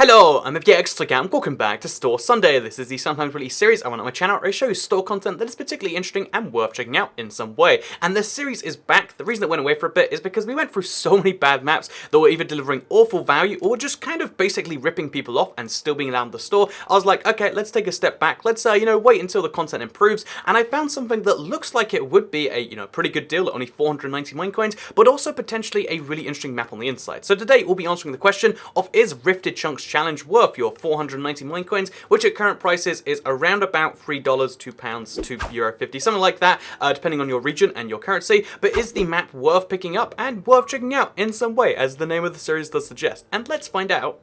Hello, I'm FJXTraGam, welcome back to Store Sunday. This is the sometimes released series I run on my channel where I show you store content that is particularly interesting and worth checking out in some way. And this series is back. The reason it went away for a bit is because we went through so many bad maps that were either delivering awful value or just kind of basically ripping people off and still being allowed in the store. I was like, okay, let's take a step back. Let's, wait until the content improves. And I found something that looks like it would be a, pretty good deal at only 490 mine coins, but also potentially a really interesting map on the inside. So today we'll be answering the question of, is Rifted Chunks Challenge worth your 490 mine coins, which at current prices is around about $3, £2 to €1.50, something like that, depending on your region and your currency. But is the map worth picking up and worth checking out in some way, as the name of the series does suggest? And let's find out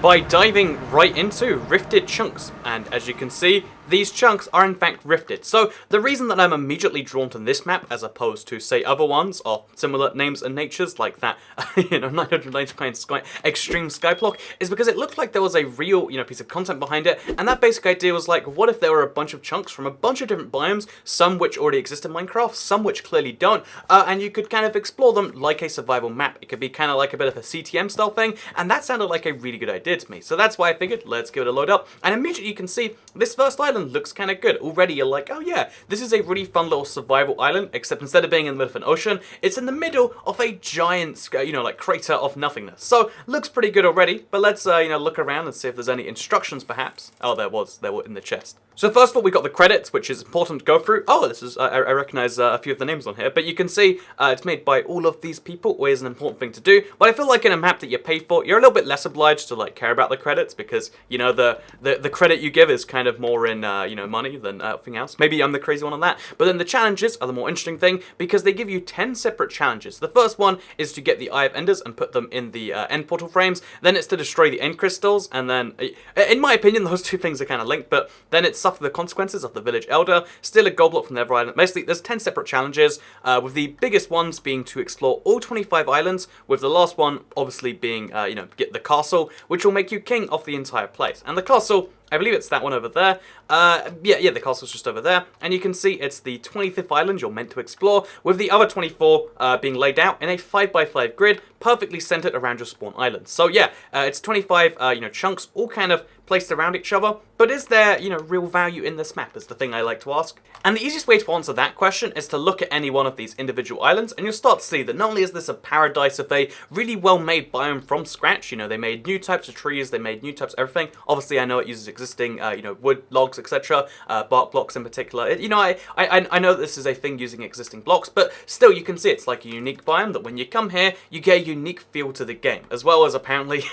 by diving right into Rifted Chunks. And as you can see, these chunks are in fact rifted. So the reason that I'm immediately drawn to this map as opposed to, say, other ones of similar names and natures like that, 999 Extreme Skyblock, is because it looked like there was a real, piece of content behind it. And that basic idea was like, what if there were a bunch of chunks from a bunch of different biomes, some which already exist in Minecraft, some which clearly don't, and you could kind of explore them like a survival map. It could be kind of like a bit of a CTM style thing, and that sounded like a really good idea to me. So that's why I figured, let's give it a load up. And immediately you can see this first island looks kind of good. Already you're like, oh yeah, this is a really fun little survival island, except instead of being in the middle of an ocean, it's in the middle of a giant, like crater of nothingness. So looks pretty good already, but let's, look around and see if there's any instructions perhaps. Oh, they were in the chest. So first of all, we got the credits, which is important to go through. Oh, this is, I recognize a few of the names on here, but you can see it's made by all of these people, always an important thing to do. But I feel like in a map that you pay for, you're a little bit less obliged to like care about the credits because, the credit you give is kind of more in, money than anything else. Maybe I'm the crazy one on that. But then the challenges are the more interesting thing because they give you 10 separate challenges. The first one is to get the Eye of Enders and put them in the end portal frames. Then it's to destroy the end crystals. And then, in my opinion, those two things are kind of linked, but then it's suffer the consequences of the village elder, steal a gold block from the Nether Island. Basically, there's 10 separate challenges, with the biggest ones being to explore all 25 islands, with the last one obviously being, get the castle, which will make you king of the entire place. And the castle, I believe it's that one over there. The castle's just over there. And you can see it's the 25th island you're meant to explore, with the other 24 being laid out in a 5x5 grid, perfectly centered around your spawn island. So yeah, it's 25, chunks all kind of placed around each other. But is there, real value in this map is the thing I like to ask. And the easiest way to answer that question is to look at any one of these individual islands, and you'll start to see that not only is this a paradise of a really well-made biome from scratch, they made new types of trees, they made new types of everything. Obviously, I know it uses existing, wood, logs, etc., bark blocks in particular. I know that this is a thing using existing blocks, but still, you can see it's like a unique biome that when you come here, you get a unique feel to the game, as well as apparently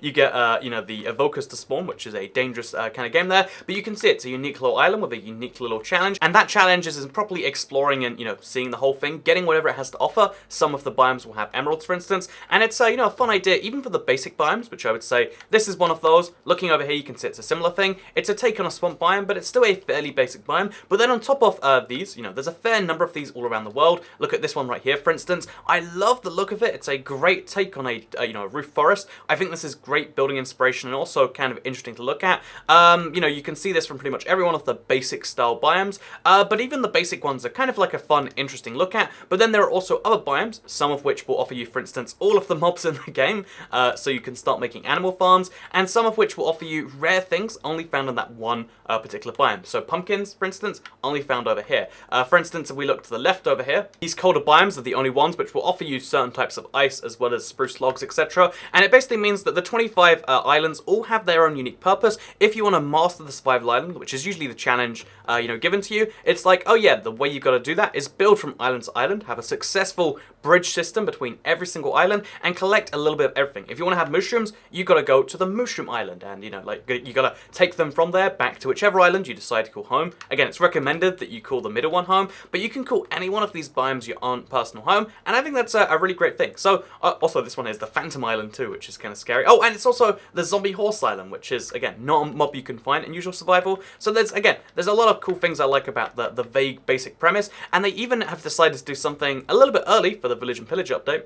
you get, the evokers to spawn, which is a dangerous kind of game there. But you can see it's a unique little island with a unique little challenge, and that challenge is properly exploring and seeing the whole thing, getting whatever it has to offer. Some of the biomes will have emeralds, for instance, and it's a fun idea even for the basic biomes, which I would say this is one of those. Looking over here, you can see it's a similar thing. It's a take on a swamp biome, but it's still a fairly basic biome. But then on top of these, there's a fair number of these all around the world. Look at this one right here, for instance. I love the look of it. It's a great take on a roof forest. I think this is great building inspiration and also kind of interesting to look at. You can see this from pretty much every one of the basic style biomes, but even the basic ones are kind of like a fun, interesting look at. But then there are also other biomes, some of which will offer you, for instance, all of the mobs in the game, so you can start making animal farms, and some of which will offer you rare things only found in that one particular biome. So pumpkins, for instance, only found over here. For instance, if we look to the left over here, these colder biomes are the only ones which will offer you certain types of ice as well as spruce logs, etc. And it basically means that the 25 islands all have their own unique purpose. If you want to master the survival island, which is usually the challenge, given to you, it's like, oh yeah, the way you've got to do that is build from island to island, have a successful bridge system between every single island, and collect a little bit of everything. If you want to have mushrooms, you got to go to the mushroom island, and you got to take them from there back to whichever island you decide to call home. Again, it's recommended that you call the middle one home, but you can call any one of these biomes your own personal home, and I think that's a really great thing. So also this one is the Phantom Island too, which is kind of scary. Oh, and it's also the Zombie Horse Island, which is again not a mob you can find in usual survival. So there's a lot of cool things I like about the vague basic premise, and they even have decided to do something a little bit early for the Village and Pillage update,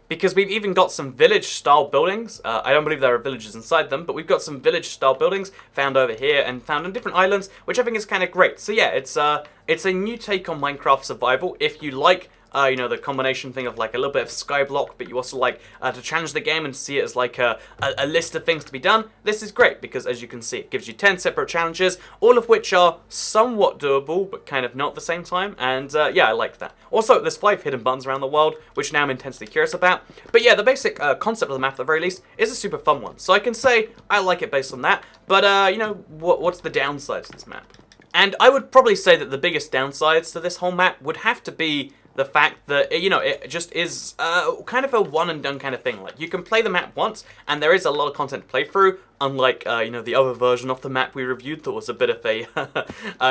because we've even got some village-style buildings. I don't believe there are villages inside them, but we've got some village-style buildings found over here and found on different islands, which I think is kind of great. So yeah, it's a new take on Minecraft survival if you like you know, the combination thing of like a little bit of skyblock, but you also like to challenge the game and see it as like a list of things to be done. This is great because, as you can see, it gives you 10 separate challenges, all of which are somewhat doable, but kind of not at the same time, and yeah, I like that. Also, there's 5 hidden buttons around the world, which now I'm intensely curious about, but yeah, the basic concept of the map, at the very least, is a super fun one, so I can say I like it based on that, but you know, what's the downsides to this map? And I would probably say that the biggest downsides to this whole map would have to be the fact that, you know, it just is kind of a one and done kind of thing. Like, you can play the map once, and there is a lot of content to play through, unlike, you know, the other version of the map we reviewed that was a bit of a,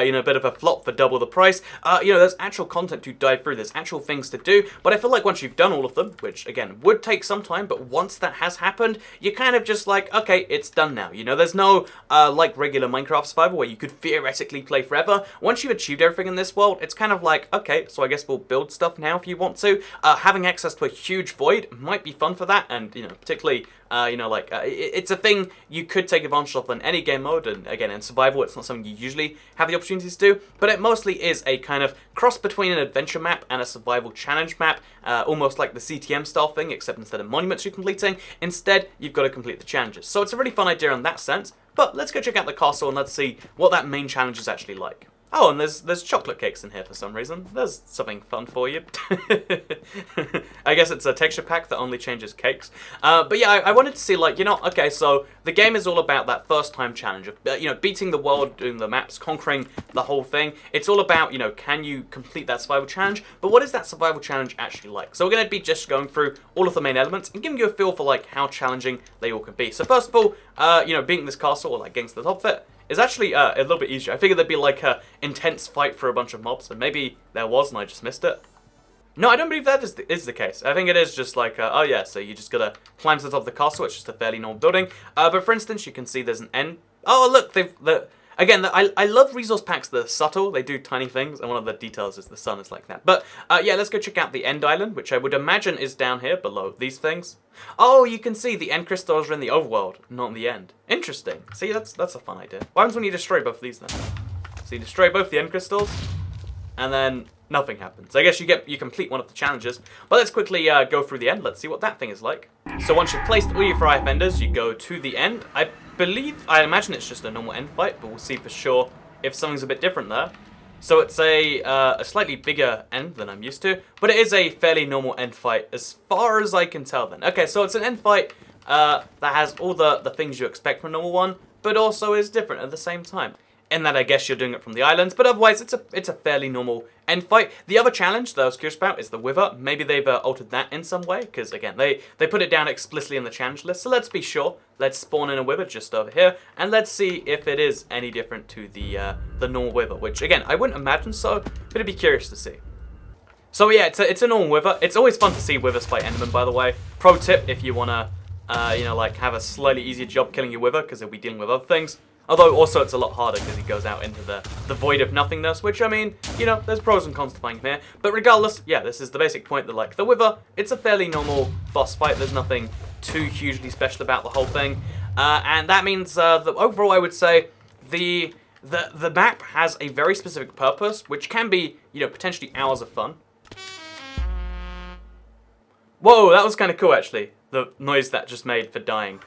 you know, a bit of a flop for double the price. You know, there's actual content to dive through, there's actual things to do, but I feel like once you've done all of them, which, again, would take some time, but once that has happened, you're kind of just like, okay, it's done now. You know, there's no, like regular Minecraft survival where you could theoretically play forever. Once you've achieved everything in this world, it's kind of like, okay, so I guess we'll build stuff now if you want to. Having access to a huge void might be fun for that, and, you know, particularly, you know, like, it's a thing you could take advantage of in any game mode, and again, in survival, it's not something you usually have the opportunities to do, but it mostly is a kind of cross between an adventure map and a survival challenge map, almost like the CTM style thing, except instead of monuments you're completing, instead, you've got to complete the challenges. So it's a really fun idea in that sense, but let's go check out the castle and let's see what that main challenge is actually like. Oh, and there's chocolate cakes in here for some reason. There's something fun for you. I guess it's a texture pack that only changes cakes. But yeah, I wanted to see, like, you know, okay, so the game is all about that first time challenge of, you know, beating the world, doing the maps, conquering the whole thing. It's all about, you know, can you complete that survival challenge? But what is that survival challenge actually like? So we're going to be just going through all of the main elements and giving you a feel for, like, how challenging they all can be. So first of all, you know, beating this castle, or like getting to the top of it, is actually a little bit easier. I figured there'd be like a intense fight for a bunch of mobs, and maybe there was and I just missed it. No, I don't believe that is the case. I think it is just like, oh yeah, so you just gotta climb to the top of the castle. It's just a fairly normal building. But for instance, you can see there's an end. Oh, look, I love resource packs that are subtle. They do tiny things, and one of the details is the sun is like that. But yeah, let's go check out the end island, which I would imagine is down here below these things. Oh, you can see the end crystals are in the overworld, not in the end. Interesting. See, that's a fun idea. What happens when you destroy both of these then? So you destroy both the end crystals, and then nothing happens. I guess you complete one of the challenges. But let's quickly go through the end. Let's see what that thing is like. So once you've placed all your fire offenders, you go to the end. I imagine it's just a normal end fight, but we'll see for sure if something's a bit different there. So it's a slightly bigger end than I'm used to, but it is a fairly normal end fight as far as I can tell then. Okay, so it's an end fight that has all the things you expect from a normal one, but also is different at the same time. In that I guess you're doing it from the islands, but otherwise it's a fairly normal end fight. The other challenge that I was curious about is the Wither. Maybe they've altered that in some way, because again, they put it down explicitly in the challenge list, so let's be sure. Let's spawn in a Wither just over here, and let's see if it is any different to the normal Wither, which again, I wouldn't imagine so, but I'd be curious to see. So yeah, it's a normal Wither. It's always fun to see Withers fight Endermen, by the way. Pro tip if you want to, you know, like have a slightly easier job killing your Wither, because they'll be dealing with other things. Although, also, it's a lot harder because he goes out into the void of nothingness, which, I mean, you know, there's pros and cons to playing him here. But regardless, yeah, this is the basic point that, like, the Wither, it's a fairly normal boss fight. There's nothing too hugely special about the whole thing. And that means that overall, I would say the map has a very specific purpose, which can be, you know, potentially hours of fun. Whoa, that was kind of cool, actually, the noise that just made for dying.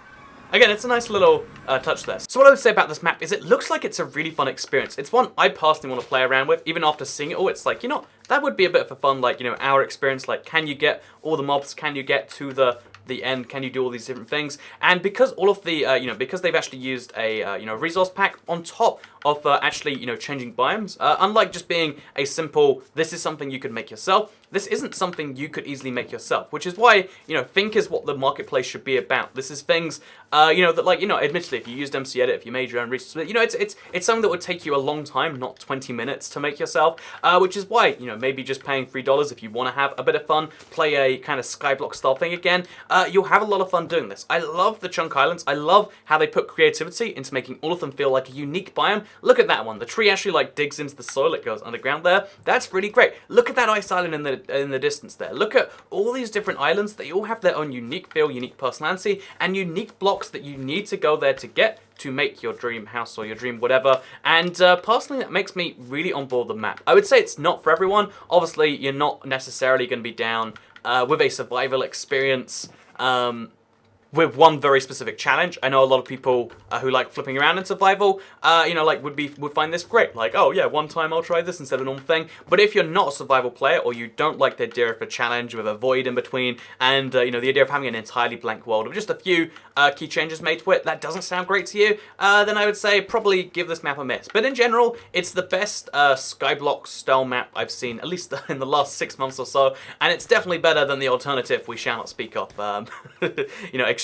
Again, it's a nice little touch there. So what I would say about this map is it looks like it's a really fun experience. It's one I personally want to play around with. Even after seeing it all, it's like, you know, that would be a bit of a fun, like, you know, hour experience. Like, can you get all the mobs? Can you get to the end? Can you do all these different things? And because all of the, you know, because they've actually used a, you know, resource pack on top of actually, you know, changing biomes, unlike just being a simple, this is something you could make yourself, this isn't something you could easily make yourself, which is why, you know, think is what the marketplace should be about. This is things, you know, that, like, you know, admittedly, if you used MC Edit, if you made your own resources, you know, it's something that would take you a long time, not 20 minutes to make yourself, which is why, you know, maybe just paying $3 if you want to have a bit of fun, play a kind of Skyblock style thing again, you'll have a lot of fun doing this. I love the chunk islands. I love how they put creativity into making all of them feel like a unique biome. Look at that one. The tree actually like digs into the soil. It goes underground there. That's really great. Look at that ice island in the distance there. Look at all these different islands. They all have their own unique feel, unique personality, and unique blocks that you need to go there to get to make your dream house or your dream whatever. And personally, that makes me really on board the map. I would say it's not for everyone. Obviously, you're not necessarily going to be down with a survival experience with one very specific challenge. I know a lot of people who like flipping around in survival, like would find this great. Like, oh yeah, one time I'll try this instead of a normal thing. But if you're not a survival player, or you don't like the idea of a challenge with a void in between, and the idea of having an entirely blank world with just a few key changes made to it, that doesn't sound great to you, then I would say probably give this map a miss. But in general, it's the best Skyblock style map I've seen, at least in the last 6 months or so, and it's definitely better than the alternative we shall not speak of.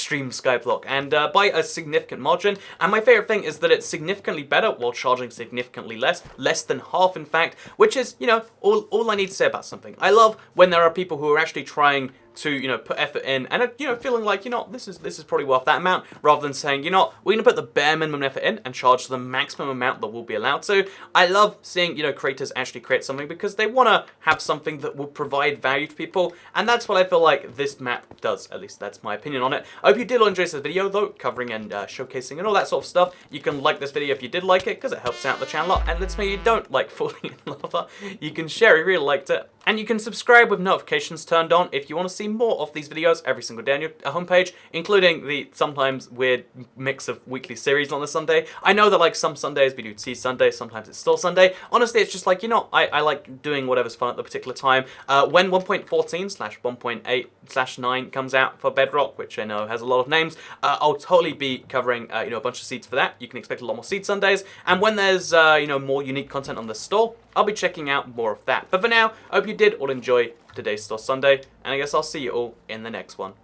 Extreme Skyblock, and by a significant margin. And my favorite thing is that it's significantly better while charging significantly less than half in fact, which is, all I need to say about something. I love when there are people who are actually trying to, put effort in and, feeling like, this is probably worth that amount, rather than saying, we're going to put the bare minimum effort in and charge the maximum amount that we'll be allowed to. I love seeing, creators actually create something because they want to have something that will provide value to people, and that's what I feel like this map does. At least that's my opinion on it. I hope you did enjoy this video, though, covering and showcasing and all that sort of stuff. You can like this video if you did like it, because it helps out the channel a lot, and lets me you don't like falling in lava. You can share if you really liked it. And you can subscribe with notifications turned on if you want to see more of these videos every single day on your homepage, including the sometimes weird mix of weekly series on a Sunday. I know that like some Sundays we do Tea Sunday, sometimes it's still Sunday. Honestly, it's just like, I like doing whatever's fun at the particular time. When 1.14/1.8/9 comes out for Bedrock, which I know has a lot of names, I'll totally be covering, a bunch of seeds for that. You can expect a lot more Seed Sundays. And when there's, more unique content on the store, I'll be checking out more of that. But for now, I hope you did all enjoy today's Store Sunday, and I guess I'll see you all in the next one.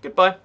Goodbye.